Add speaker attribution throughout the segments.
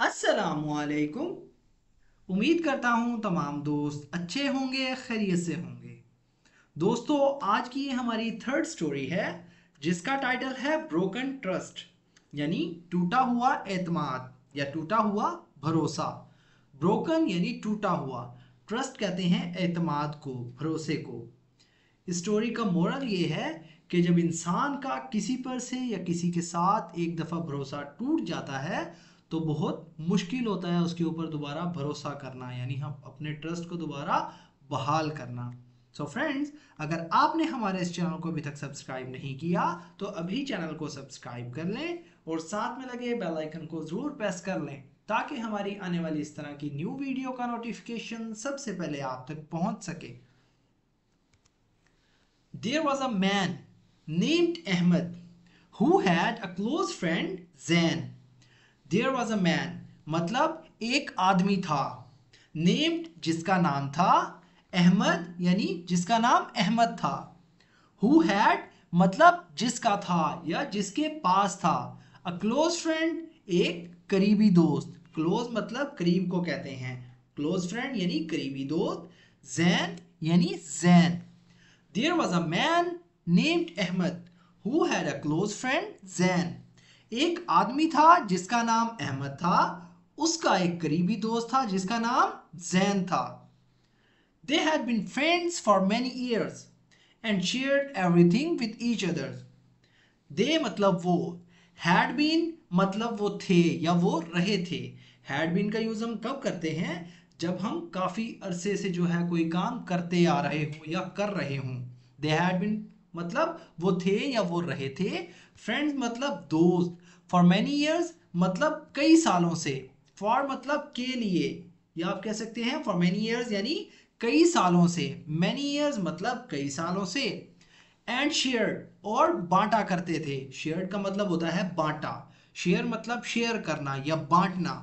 Speaker 1: अस्सलामुअलैकुम। उम्मीद करता हूँ तमाम दोस्त अच्छे होंगे, खैरियत से होंगे। दोस्तों, आज की ये हमारी थर्ड स्टोरी है जिसका टाइटल है ब्रोकन ट्रस्ट, यानी टूटा हुआ एतमाद या टूटा हुआ भरोसा। ब्रोकन यानी टूटा हुआ, ट्रस्ट कहते हैं एतमाद को, भरोसे को। स्टोरी का मोरल ये है कि जब इंसान का किसी पर से या किसी के साथ एक दफ़ा भरोसा टूट जाता है तो बहुत मुश्किल होता है उसके ऊपर दोबारा भरोसा करना, यानी हम अपने ट्रस्ट को दोबारा बहाल करना। सो फ्रेंड्स, अगर आपने हमारे इस चैनल को अभी तक सब्सक्राइब नहीं किया तो अभी चैनल को सब्सक्राइब कर लें और साथ में लगे बेल आइकन को ज़रूर प्रेस कर लें ताकि हमारी आने वाली इस तरह की न्यू वीडियो का नोटिफिकेशन सबसे पहले आप तक पहुंच सके। There was a man named Ahmed who had a close friend Zain. There was a man मतलब एक आदमी था, named जिसका नाम था, अहमद यानी जिसका नाम अहमद था, who had मतलब जिसका था या जिसके पास था, a close friend एक करीबी दोस्त, close मतलब करीब को कहते हैं, close friend यानी करीबी दोस्त, Zain यानी Jain. There was a man named Ahmed who had a close friend Zain. एक आदमी था जिसका नाम अहमद था, उसका एक करीबी दोस्त था जिसका नाम जैन था। They had been friends for many years and shared everything with each other. They मतलब वो, had been मतलब वो थे या वो रहे थे। had been का यूज हम कब करते हैं? जब हम काफी अरसे से जो है कोई काम करते आ रहे हो या कर रहे हों। They had been मतलब वो थे या वो रहे थे। Friends मतलब दोस्त। For many years मतलब कई सालों से। For मतलब के लिए, या आप कह सकते हैं for many years यानी कई सालों से। Many years मतलब कई सालों से। एंड शेयर और बांटा करते थे। शेयर का मतलब होता है बांटा। शेयर मतलब शेयर करना या बांटना।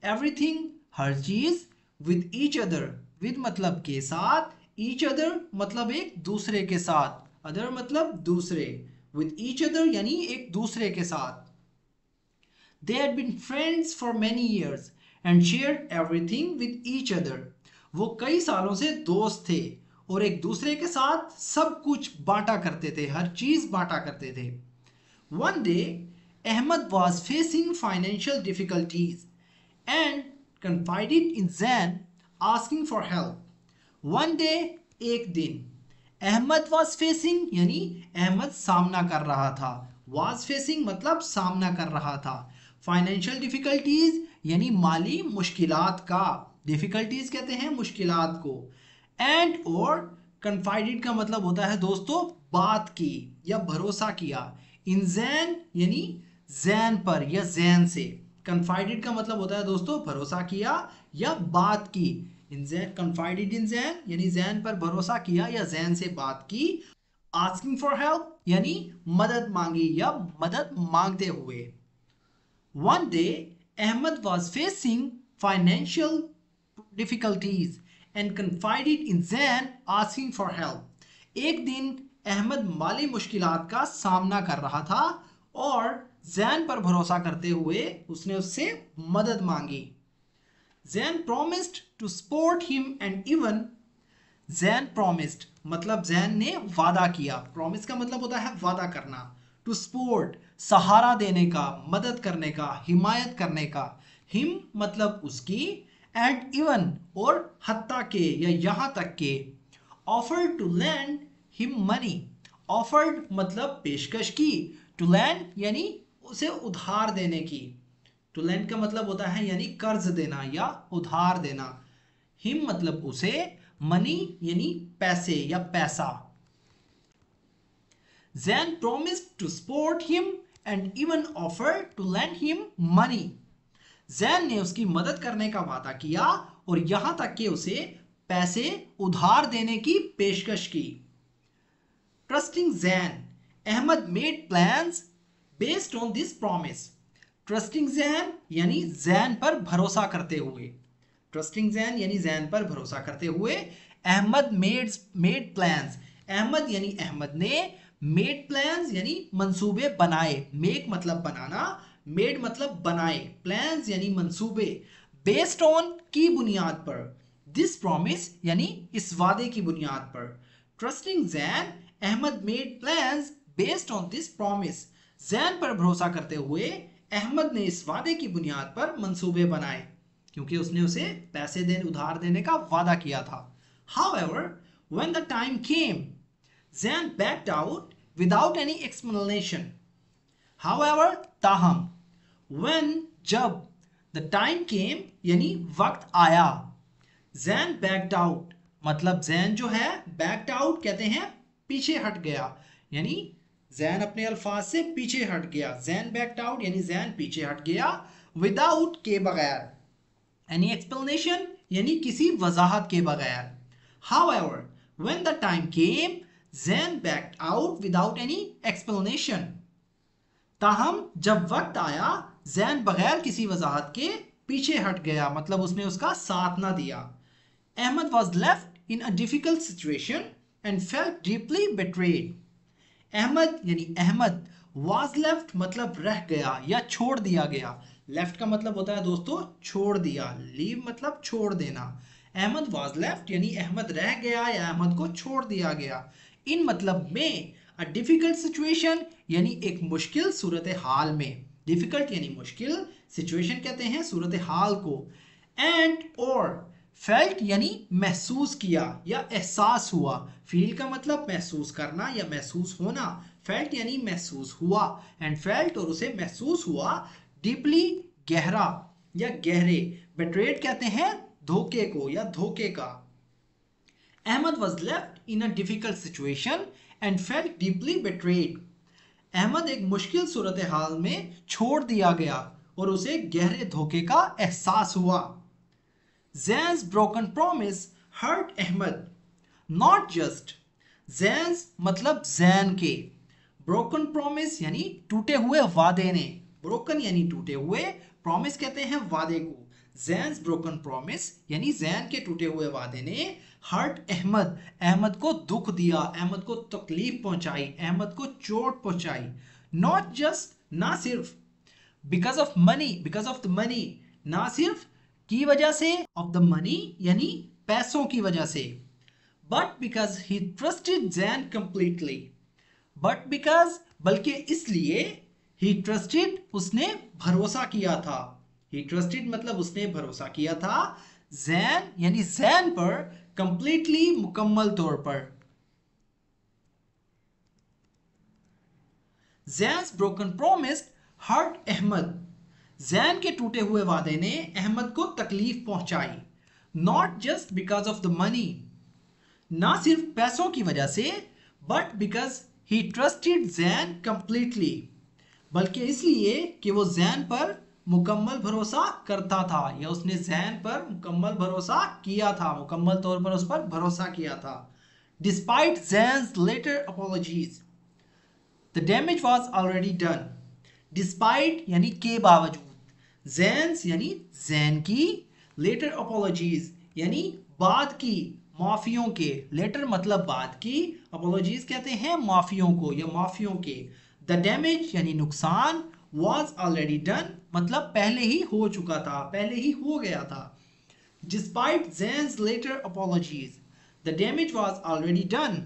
Speaker 1: एवरीथिंग हर चीज, विद ईच अदर विद मतलब के साथ, ईच अदर मतलब एक दूसरे के साथ, अदर मतलब दूसरे, विद ईच अदर यानी एक दूसरे के साथ। They had been friends for many years and shared everything with each other. वो कई सालों से दोस्त थे और एक दूसरे के साथ सब कुछ बांटा करते थे, हर चीज बांटा करते थे। One day, Ahmed was facing financial difficulties and confided in Zain asking for help. One day, एक दिन, अहमद was facing यानी अहमद सामना कर रहा था। was facing मतलब सामना कर रहा था। फाइनेंशियल डिफिकल्टीज यानी माली मुश्किलात का, डिफिकल्टीज कहते हैं मुश्किलात को। एंड और कन्फाइडेड का मतलब होता है दोस्तों बात की या भरोसा किया। इन जैन यानी जैन पर या जैन से। कन्फाइडेड का मतलब होता है दोस्तों भरोसा किया या बात की। इन जैन, कन्फाइडेड इन जैन यानी जैन पर भरोसा किया या जैन से बात की। आस्किंग फॉर हेल्प यानी मदद मांगी या मदद मांगते हुए। One day, Ahmed was facing financial difficulties and confided in Zain asking for help. एक दिन अहमद माली मुश्किलात का सामना कर रहा था और जैन पर भरोसा करते हुए उसने उससे मदद मांगी। Zain promised to support him and even Jain promised मतलब जैन ने वादा किया। प्रॉमिस का मतलब होता है वादा करना। टू सपोर्ट सहारा देने का, मदद करने का, हिमायत करने का। हिम मतलब उसकी, एंड इवन और हत्ता के या यहां तक के। Offered to lend him money, offered मतलब पेशकश की, टू लैंड यानी उसे उधार देने की। टू लैंड का मतलब होता है यानी कर्ज देना या उधार देना। हिम मतलब उसे, मनी यानी पैसे या पैसा। Zain promised to support him and even offered to lend him money. Zain ने उसकी मदद करने का वादा किया और यहां तक कि उसे पैसे उधार देने की पेशकश की। Trusting Zain, Ahmed made plans based on this promise. Trusting Zain यानी जैन पर भरोसा करते हुए। ट्रस्टिंग जैन यानी जैन पर भरोसा करते हुए अहमद मेड प्लान्स। अहमद यानी अहमद ने, मेड प्लान्स यानी मंसूबे बनाए। मेक मतलब बनाना, मेड मतलब बनाए, प्लान्स यानी मंसूबे, बेस्ड ऑन की बुनियाद पर, दिस प्रॉमिस यानी इस वादे की बुनियाद पर, trusting Zain Ahmed made plans based on this promise, Zain पर भरोसा करते हुए अहमद ने इस वादे की बुनियाद पर मंसूबे बनाए क्योंकि उसने उसे पैसे उधार देने का वादा किया था. However, when the time came, Zan backed out without any explanation. However, ताहम, when जब, the time came यानी वक्त आया, Zan backed out मतलब Zan जो है backed out कहते हैं पीछे हट गया, यानी Zan अपने अल्फाज से पीछे हट गया. Zan backed out यानी Zan पीछे हट गया, without के बगैर, any explanation यानी किसी वजाहत के बगैर. However, when the time came, Zan backed out without any explanation. ताहम जब वक्त आया, Zan बगैर किसी वजाहत के पीछे हट गया, मतलब उसने उसका साथ ना दिया. Ahmed was left in a difficult situation and felt deeply betrayed. Ahmad यानी अहमद, was left मतलब रह गया या छोड़ दिया गया. लेफ्ट का मतलब होता है दोस्तों छोड़ दिया, लीव मतलब छोड़ देना. अहमद was left यानी अहमद रह गया या अहमद को छोड़ दिया गया. इन मतलब में अ डिफिकल्ट सिचुएशन यानी एक मुश्किल सूरत हाल में, डिफिकल्ट यानी मुश्किल, सिचुएशन कहते हैं सूरत हाल को. एंड और फेल्ट यानी महसूस किया या एहसास हुआ, फील का मतलब महसूस करना या महसूस होना, फेल्ट यानी महसूस हुआ, एंड फेल्ट और उसे महसूस हुआ, डीपली गहरा या गहरे, बेट्रेड कहते हैं धोखे को या धोखे का. Ahmed was left in a difficult situation and felt deeply betrayed. Ahmed एक मुश्किल सूरत हाल में छोड़ दिया गया और उसे गहरे धोखे का एहसास हुआ. Zan's broken promise hurt Ahmed. Not just. Zan's मतलब Zan के. Broken promise यानी टूटे हुए वादे ने. Broken यानी टूटे हुए, promise कहते हैं वादे को. Zan's broken promise यानी Zan के टूटे हुए वादे ने hurt Ahmed, अहमद को दुख दिया, अहमद को तकलीफ पहुंचाई, अहमद को चोट पहुंचाई. Not just ना सिर्फ because of the money, ना सिर्फ की वजह से, of the money यानी पैसों की वजह से, but because he trusted Zan completely. but because बल्कि इसलिए, he trusted उसने भरोसा किया था, he trusted मतलब उसने भरोसा किया था, Zan यानी Zan पर completely मुकम्मल तौर पर. Zan's broken promise hurt Ahmed. Jain के टूटे हुए वादे ने अहमद को तकलीफ पहुंचाई. Not just because of the money, ना सिर्फ पैसों की वजह से, but because he trusted Jain completely, बल्कि इसलिए कि वो जैन पर मुकम्मल भरोसा करता था या उसने जैन पर मुकम्मल भरोसा किया था, मुकम्मल तौर पर उस पर भरोसा किया था. Despite Zain's later apologies, the damage was already done. Despite यानी के बावजूद, Zan's यानी जैन की, लेटर अपॉलजीज यानी बाद की, माफियों के, लेटर मतलब बाद की, अपॉलजीज कहते हैं माफियों को या माफियों के. द डैमेज यानी नुकसान, was already done मतलब पहले ही हो चुका था, पहले ही हो गया था. Despite Zan's later apologies, the damage was already done.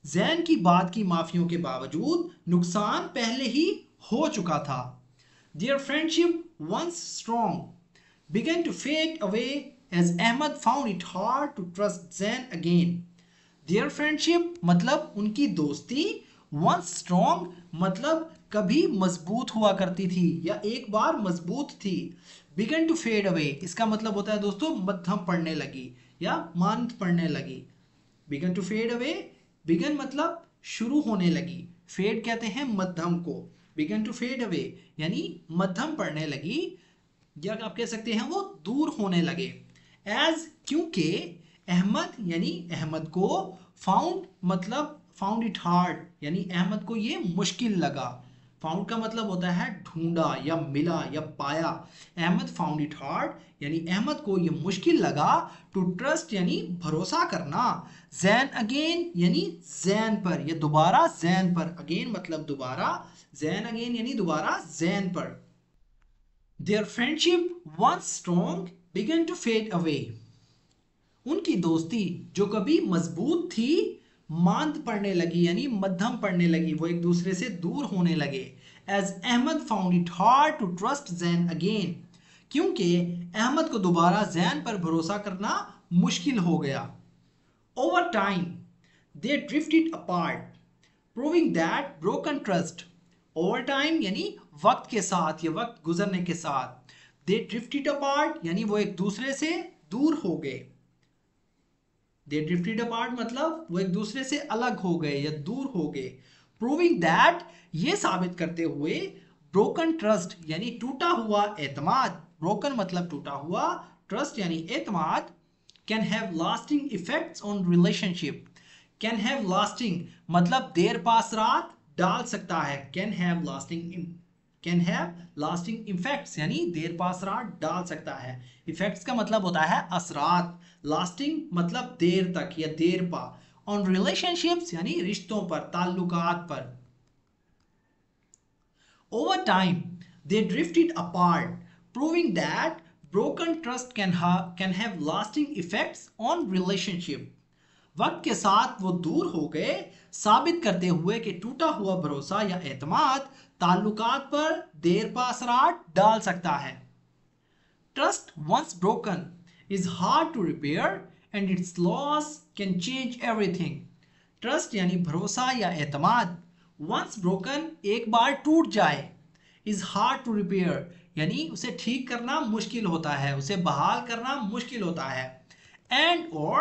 Speaker 1: Jain की बाद की माफियों के बावजूद नुकसान पहले ही हो चुका था. Their friendship, once strong, began to fade away as Ahmed found it hard to trust Zain again. Their friendship मतलब उनकी दोस्ती, once strong मतलब कभी मजबूत हुआ करती थी या एक बार मजबूत थी. Began to fade away इसका मतलब होता है दोस्तों मध्यम पड़ने लगी या मांद पड़ने लगी. Began to fade away, began मतलब शुरू होने लगी, fade कहते हैं मध्यम को. Began to fade away यानी मध्यम पड़ने लगी, या आप कह सकते हैं वो दूर होने लगे. As क्योंकि अहमद यानी अहमद को, found मतलब found it hard यानी अहमद को ये मुश्किल लगा. Found का मतलब होता है ढूंढा या मिला या पाया. अहमद found it hard यानी अहमद को ये मुश्किल लगा. To trust यानी भरोसा करना. Zain again यानी जैन पर या दोबारा जैन पर. Again मतलब दोबारा, then again यानी दोबारा then पर. Their friendship, once strong, began to fade away. उनकी दोस्ती जो कभी मजबूत थी मांद पड़ने लगी यानी मध्यम पड़ने लगी, वो एक दूसरे से दूर होने लगे. As Ahmed found it hard to trust Zain again, क्योंकि अहमद को दोबारा जैन पर भरोसा करना मुश्किल हो गया. Over time, they drifted apart, proving that broken trust. Over time यानी वक्त के साथ या वक्त गुजरने के साथ. They drifted apart यानी वो एक दूसरे से दूर हो गए. They drifted apart मतलब वो एक दूसरे से अलग हो गए या दूर हो गए. Proving that ये साबित करते हुए broken trust यानी टूटा हुआ एतमाद. Broken मतलब टूटा हुआ, trust यानी एतमाद. Can have lasting effects on relationship. Can have lasting मतलब देर पास रात डाल सकता है. Can have lasting effects यानी देर पास रात डाल सकता है. Effects का मतलब होता है असरात. Lasting मतलब देर तक या देर पा. On relationships यानी रिश्तों पर, ताल्लुकात पर. Over time, they drifted apart, proving that broken trust can have lasting effects on relationship. वक्त के साथ वो दूर हो गए, साबित करते हुए कि टूटा हुआ भरोसा या एतमाद ताल्लुकात पर देर पा असरात डाल सकता है. Trust once broken is hard to repair and its loss can change everything. Trust यानी भरोसा या एतमाद once broken एक बार टूट जाए, is hard to repair यानी उसे ठीक करना मुश्किल होता है, उसे बहाल करना मुश्किल होता है. And or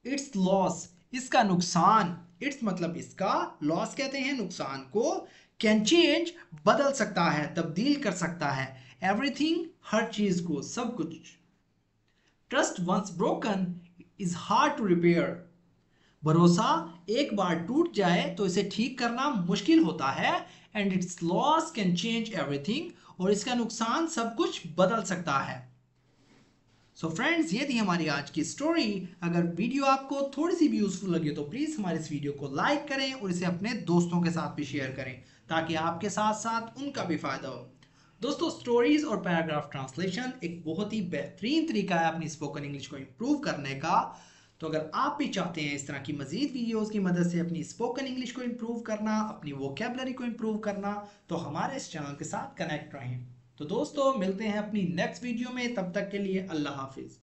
Speaker 1: its loss इसका नुकसान, its मतलब इसका, loss कहते हैं नुकसान को, can change बदल सकता है, तब्दील कर सकता है. Everything हर चीज को, सब कुछ. Trust once broken is hard to repair. भरोसा एक बार टूट जाए तो इसे ठीक करना मुश्किल होता है. And its loss can change everything और इसका नुकसान सब कुछ बदल सकता है. सो फ्रेंड्स, ये थी हमारी आज की स्टोरी. अगर वीडियो आपको थोड़ी सी भी यूजफुल लगे तो प्लीज़ हमारे इस वीडियो को लाइक करें और इसे अपने दोस्तों के साथ भी शेयर करें ताकि आपके साथ साथ उनका भी फ़ायदा हो. दोस्तों, स्टोरीज और पैराग्राफ ट्रांसलेशन एक बहुत ही बेहतरीन तरीका है अपनी स्पोकन इंग्लिश को इम्प्रूव करने का. तो अगर आप भी चाहते हैं इस तरह की मज़ीद वीडियोज़ की मदद से अपनी स्पोकन इंग्लिश को इम्प्रूव करना, अपनी वोकेबलरी को इम्प्रूव करना, तो हमारे इस चैनल के साथ कनेक्ट रहें. तो दोस्तों, मिलते हैं अपनी नेक्स्ट वीडियो में. तब तक के लिए अल्लाह हाफिज़.